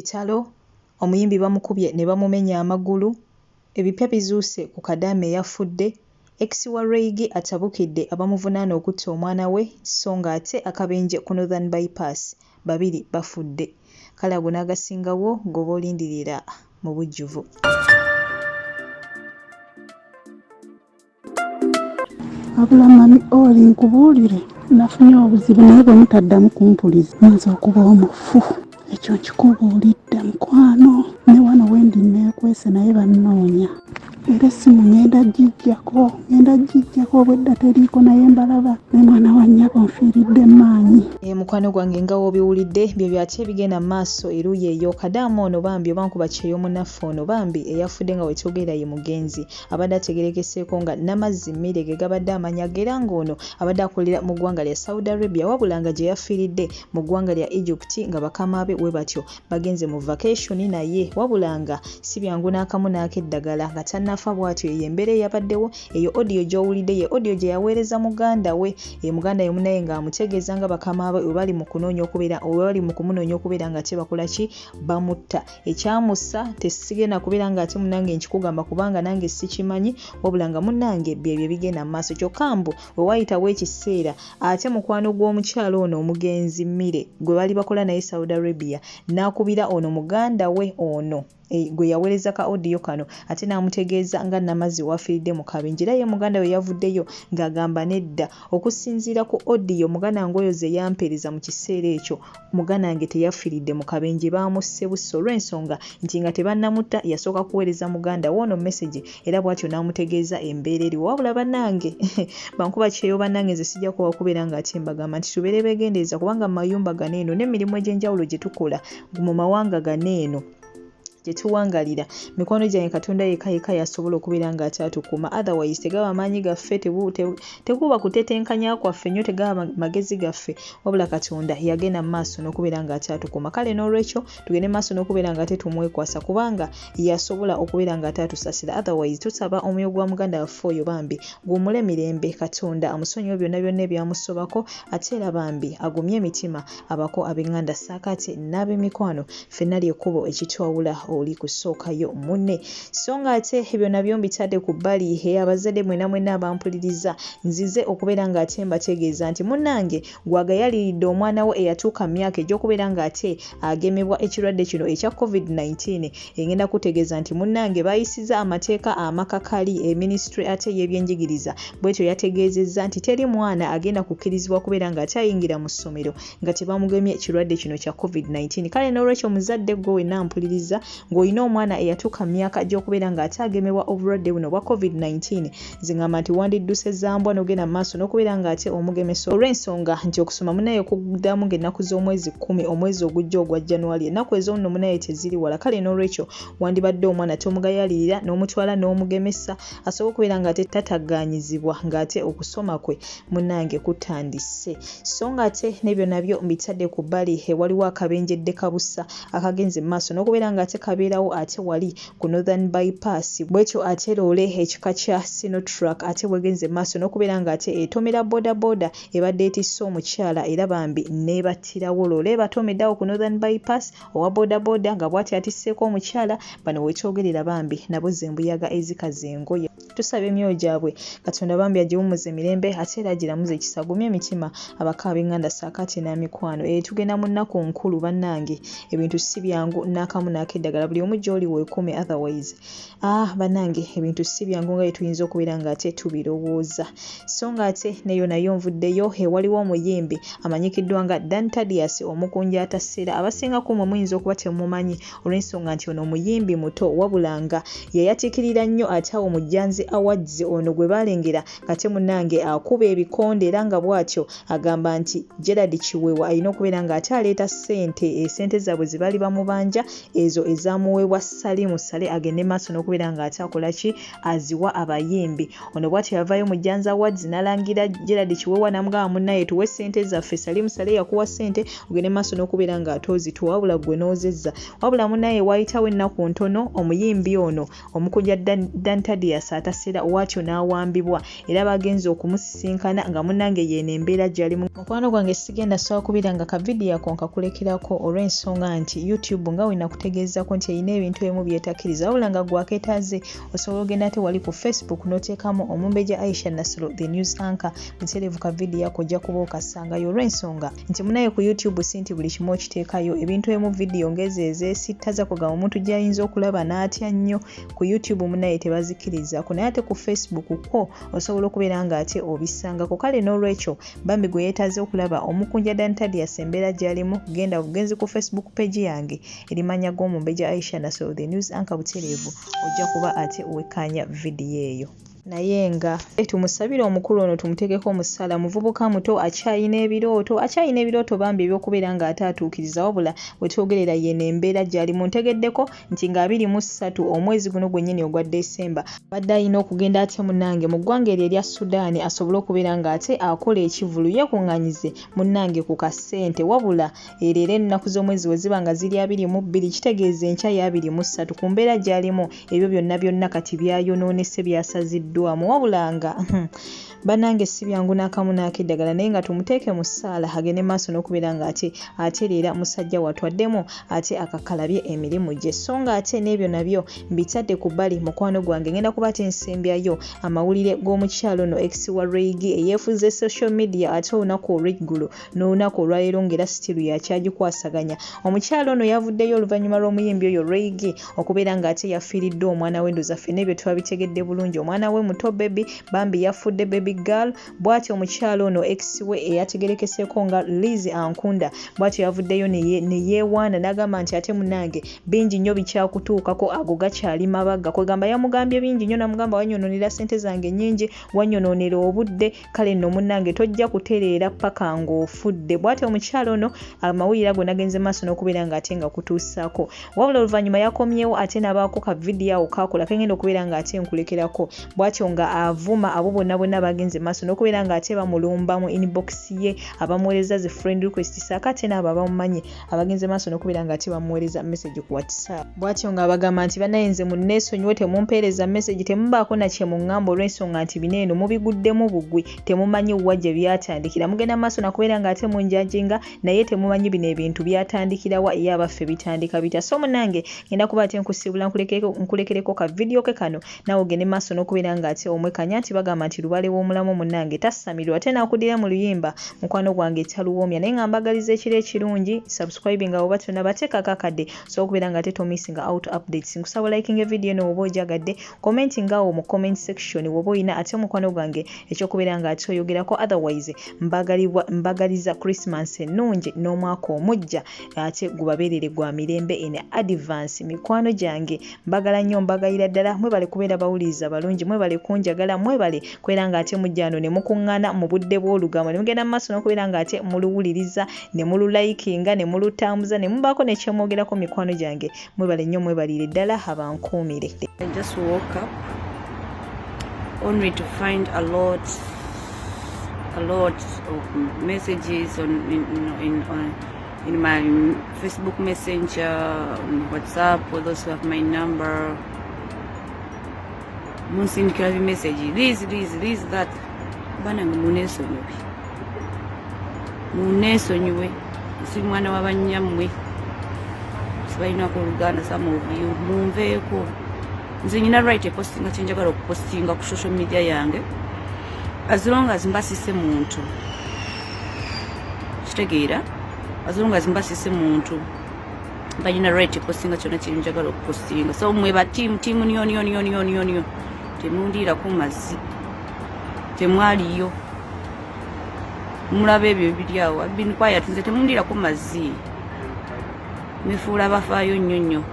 Bitalo, omuyimbi bamukubye ne bamumenya amagulu, ebipya bizuuse ku Kadaame eyafudde, ex wa Reigi atabukidde abamuvunaana okutta omwana we so ng'ate akabenje ku Northern Bypass babiri bafudde. Kale ago n'agasingawo ng'oba olindirira mu bujjuvu. Abula mami oli nkubuulire nafunye obuzibu naye bwe mutaddamu kumpuliza nza okuba omufu. Ekyo nkikubuulidde mukwano ne wano wendi neekwese naye bannoonya era essimu ngenda gijjako obwedda teriiko naye mbalaba ne mwana wa nnyabo nfiiridde maanyi. Mukwano gwange nga w'obiwulidde byo byate ebigenda mu maaso eruuyi eyo. Kadaama ono bambi oba nkuba kyeyo munnaffe ono bambi eyafudde nga wetwogera ye mugenzi abadde ategerekeseeko nga Namazzi Mmere ge gabadde amanya era ng'ono abadde akolera mu ggwanga lya Saudi Arabia wabula nga gye yafiiridde mu ggwanga lya Egypt nga bakama be we batyo bagenze mu vacation naye wabula nga si byangu n'akamu n'akeddagala nga tannafa bw'atyo eyo embeera eyabaddewo eyo audio gy'owulidde ye audio gye yaweereza muganda we muganda ye munaye ng'amutegeeza nga bakama be bali mu kunoonya okubeera nga ate bakola ki bamutta. Ekyamussa tesigenda kubeera nga ate munnange nkikugamba kubanga nange sikimanyi wabula nga munnange byebyo bigenda mu maaso kyokka mbu we wayitawo ekiseera ate mukwano gw'omukyalo ono omugenzi Mmire gwe bali bakola naye Saudi Arabia n'akubira ono muganda we ono gwe yaweereza ka audio kano ate n'amutegeeza nga Namazzi wafiiridde mu kabenje era ye muganda we yavuddeyo ng'agamba nedda okusinziira ku audio muganda ngoyo ze yampeereza mu kiseera ekyo muganda nge teyafiiridde mu kabenje baamusse busso olw'ensonga nti nga tebannamutta yasooka kuweereza muganda we ono message era bw'atyo n'amutegeeza embeera eriwo wabula bannange bankuba kyeyo bannange nze sijja kubakubeera nga ate mbagamba nti tubeere beegendereza kubanga mu mayumba gano eno n'emirimu egy'enjawulo gye tukola mu mawanga gano eno gyetuwangalira mikono gyange Katonda yekka yasobola okubeera nga ate atukuuma otherwise tegaba maanyi gaffe teguba kutetenkanya kwaffe nnyo tegaba magezi gaffe wabula Katonda yagenda mu maaso n'okubeera nga ate atukuuma. Kale n'olwekyo tugende maaso n'okubeera nga ate tumwekwasa kubanga yasobola okubeera nga ate atusasira otherwise tusaba omwoyo gwa muganda waffe oyo bambi guwummule mirembe Katonda amusonyiwe byonna ebyamusobako ate era bambi agumye emitima abako ab'enganda saakate n'ab'emikwano ffenna ly'ekkubo ekitwawula oli kusookayo munne so nga ate ebyo nabyo mbitadde ku bbali abazadde mwenna abampuliriza nzize okubeera nga ate mbategeeza nti munnange gwagayaliridde omwana we eyatuuka myaka egy'okubeera nga ate agemebwa ekirwadde kino ekya COVID-19 engenda kutegeeza nti munnange bayisiza amateeka amakakali ministry ate y'ebyenjigiriza bwetyo yategeezezza nti teri mwana agenda kukkirizibwa kubeera nga ate ayingira mu ssomero nga tebamugemye ekirwadde kino kya COVID-19. Kale n'olwekyo muzadde gwe wenna ampuliriza ng'olina omwana eyatuuka myaka gy'okubeera nga ate agemebwa obulwadde buno bwa COVID-19 zingamba nti wandidduse zambwa n'ogenda mu maaso n'okubeera nga ate omugemesa olw'ensonga nti okusoma munaye okuddamu ng'ennaku z'omwezi 10 omwezi ogujja ogwa January ennaku ezo nno munaye teziri wala. Kale n'olwekyo wandibadde omwana tomugayalirira n'omutwala n'omugemesa asobola okubeera nga ate tataganyizibwa ng'ate okusoma kwe munnange kutandise so nga ate n'ebyo nabyo mbitadde ku bbali waliwo akabenjedde kabusa akagenze mu maaso n'okubeera nga ate kabeerawo ate wali ku Northern Bypass bwetyo ate loole ekika kya Sinotruck ate bwegenze maaso n'okubeera nga ate etomera bodaboda ebadde etisse omukyala era bambi nebattirawo loole ebatomeddawo ku Northern Bypass owa bodaboda nga bw'ati atisseeko omukyala bano wekyogerera bambi nabo zembuyaga ezikaze engoye. Tusaba emyoyo gyabwe Katonda bambi agiwummuze emirembe ate era agiramuze ekisa agumye emitima abaka ab'enganda saakati n'amikwano tugenda mu nnaku nkulu bannange ebintu si byangu n'akamu n'akeddagala buli omu gy'oli weekuume otherwise bannange ebintu si byangu nga tuyinza okubeera nga ate tubirowooza so nga ate neyo nayo nvuddeyo waliwo omuyimbi amanyikiddwa nga Dan Tadias omukunja ataseera abasinga kumwe muyinza okuba temumanyi olw'ensonga nti ono omuyimbi muto wabula nga yayatiikirira nnyo ate awo Mujjanzi Awards ono gwe balengera kate munnange akuba ebikonde era nga bw'atyo agamba nti Gerard Kiwewa alina okubeera nga ate aleeta ssente zaabwe ze bali bamubanja ezo eza zamuweebwa Salimu Sale agende maaso n'okubeera ng'ate akola ki aziwa abayimbi. Ono bw'atyo yavaayo mu Janza Awards n'alangira Gerald Kiweewa n'amugamba munnaye tuwe ssente zaffe. Salimu Sale yakuwa ssente ogende maaso n'okubeera ng'ate ozituwa wabula ggwe n'ozezza. Wabula munnaye waayitawo ennaku ntono omuyimbi ono Omukunja Dantadias ataseera waatyo n'awambibwa era bagenze okumusisinkana nga munnange yeeno embeera gy'ali. Mukwano gwange sigenda sobola kubeera nga kavidiyo ako nkakulekerako olw'ensonga nti YouTube nga wena kutegeezako nti erina ebintu ebimu byetakkiriza wabula nga gwaketaaze osobola ogenda ate wali ku Facebook n'oteekamu Omumbejja Aisha Nasolo the news anchor butereevu kavidiyo ako ojja kuba okasangayo olw'ensonga nti munaye ku YouTube si nti buli kimu okiteekayo ebintu ebimu vidiyo ng'ezo ezeesittaza kugamba omuntu gy'ayinza okulaba n'atya nnyo ku YouTube munaye tebazikkirizako naye ate ku Facebook ko osobola okubeera ng'ate obisangako kale n'olwekyo bambi gwe yeetaaze okulaba Omukunja Dantadias embeera gy'alimu genda bugenzi ku Facebook page yange erimanya g'Omumbejja Aisha Nasolo the news anchor butereevu ojja kuba ate wekkaanya vidiyo eyo. Naye nga tumusabire omukulu ono tumuteekeko omusaala muvubuka muto akyayina ebirooto bambi ebyokubeera ng'ate atuukiriza wabula bwe twogerera yeeno embeera gy'ali muntegeddeko nti nga 23 omwezi guno gwennyini ogwa Desemba badde ayina okugenda ate munnange mu ggwanga eryo erya Sudaani asobole okubeera ng'ate akola ekivulu yekuŋŋanyize munnange ku kasente wabula era ennaku z'omwezi we ziba nga ziri 22 kitegeeza enkya ya 23 ku mbeera gy'alimu ebyo byonna kati byayonoonese byasaziddwa wabulanga banange si byangu n'akamu n'akeddagala naye nga tumuteeke mu ssaala agende maaso n'okubeera ng'ate atereera musajja watwaddemu ate akakalabye emirimu gye so nga ate n'ebyo nabyo mbitadde ku bbali mukwano gwange ngenda kuba nsembyayo amawulire g'omukyalo ono ex wa Reigi eyeefuze social media ate olunaku olw'eggulu n'olunaku olwaleero ng'era sitiru yakyagikwasaganya. Omukyalo ono yavuddeyo oluvannyuma lw'omuyimbi oyo Reigi okubeera ng'ate yafiiridde omwana we ndoza ffenna ebyo twabitegedde bulungi omwana we muto baby bambi yafudde baby girl bw'atyo omukyalo ono ex we eyategerekeseeko nga Liz Ankunda bw'atyo yavuddeyo ne yeewaana n'agamba nti ate munnange bingi nnyo bikyakutuukako ago gakyali mabaga kwegamba yamugambye bingi nnyo namugamba wanyonoonera ssente zange nnyingi wanyonoonera obudde kale nno munnange tojja kutereera paka ng'ofudde. Bw'atyo omukyalo ono amawulire ago nagenze maaso n'okubeera ng'ate nga kutuusaako wabula oluvannyuma yakomyewo ate n'abaako ka vidiyo awo kaakola kengenda okubeera ng'ate nkulekerako bw'atyo nga avuma abo bonna bagenze maaso n'okubeera ng'ate bamulumba mu inbox ye abamuweereza zi friend request saakate n'abo abamumanyi abagenze maaso n'okubeera ng'ate bamuweereza message ku WhatsApp bw'atyo ng'abagamba nti bannayenze munneesonyiwe temumpeereza message temubaako na kye muŋŋamba olw'ensonga nti bineeno mubiguddemu bugwi temumanyi wa gye byatandikira mugenda maaso nakubeera ng'ate munjajinga naye temumanyi bino ebintu byatandikirawa ye abaffe bitandika bitya so munnange ngenda kuba ate nkusiibula nkulekereko ka vidiyo ke kano nawe ogende maaso n'okubeera ng'ate omwekanya nti bagamba nti lubale w'omulamu munnange tassamirwa ate n'akudira mu luyimba mukwano gwange taluwoomya naye nga mbagaliza ekiro ekirungi subscribing nga oba tonna bateekako akadde so okubeera nga ate tomissinga out updates nkusaba liking video eno oba ojagadde commenting awo mu comment section woba oyina ate mukwano gwange ekyokubeera nga ate oyogerako otherwise mbagaliza Christmas ennungi n'omwaka omujja ate gubabeerere gwa mirembe ene advance mikwano gyange mbagala nnyo mbagayira ddala mwebale kubeera bawuliriza balungi mwebale kunjagala mwebale kwera ng'ate mujjano ne mukuŋŋaana mu budde bw'olugambo ne mugenda mu maaso n'okubeera ng'ate muluwuliriza ne mululayikinga ne mulutambuza ne mubaako ne kyemwogerako mikwano gyange mwebale nnyo mwebalire ddala abankuumire. I just woke up only to find a lot of messages in my Facebook Messenger, on WhatsApp, for those who have my number. Munsindikira bi message this that bananga muneesonyiwe si mwana w'abanyammwe sibalina ku Luganda some of you munveeko nze nyina right postinga kyenjagala okupostinga ku social media yange as long as mbasise muntu kitegeera as long as mbasise muntu balina right postinga kyonna kyenjagala okupostinga so mwe ba team niyo temundira ku mazzi temwaliyo mulabe ebyo biri awo bini quiet nze temundira ku mazzi mifuula bafaayo nnyo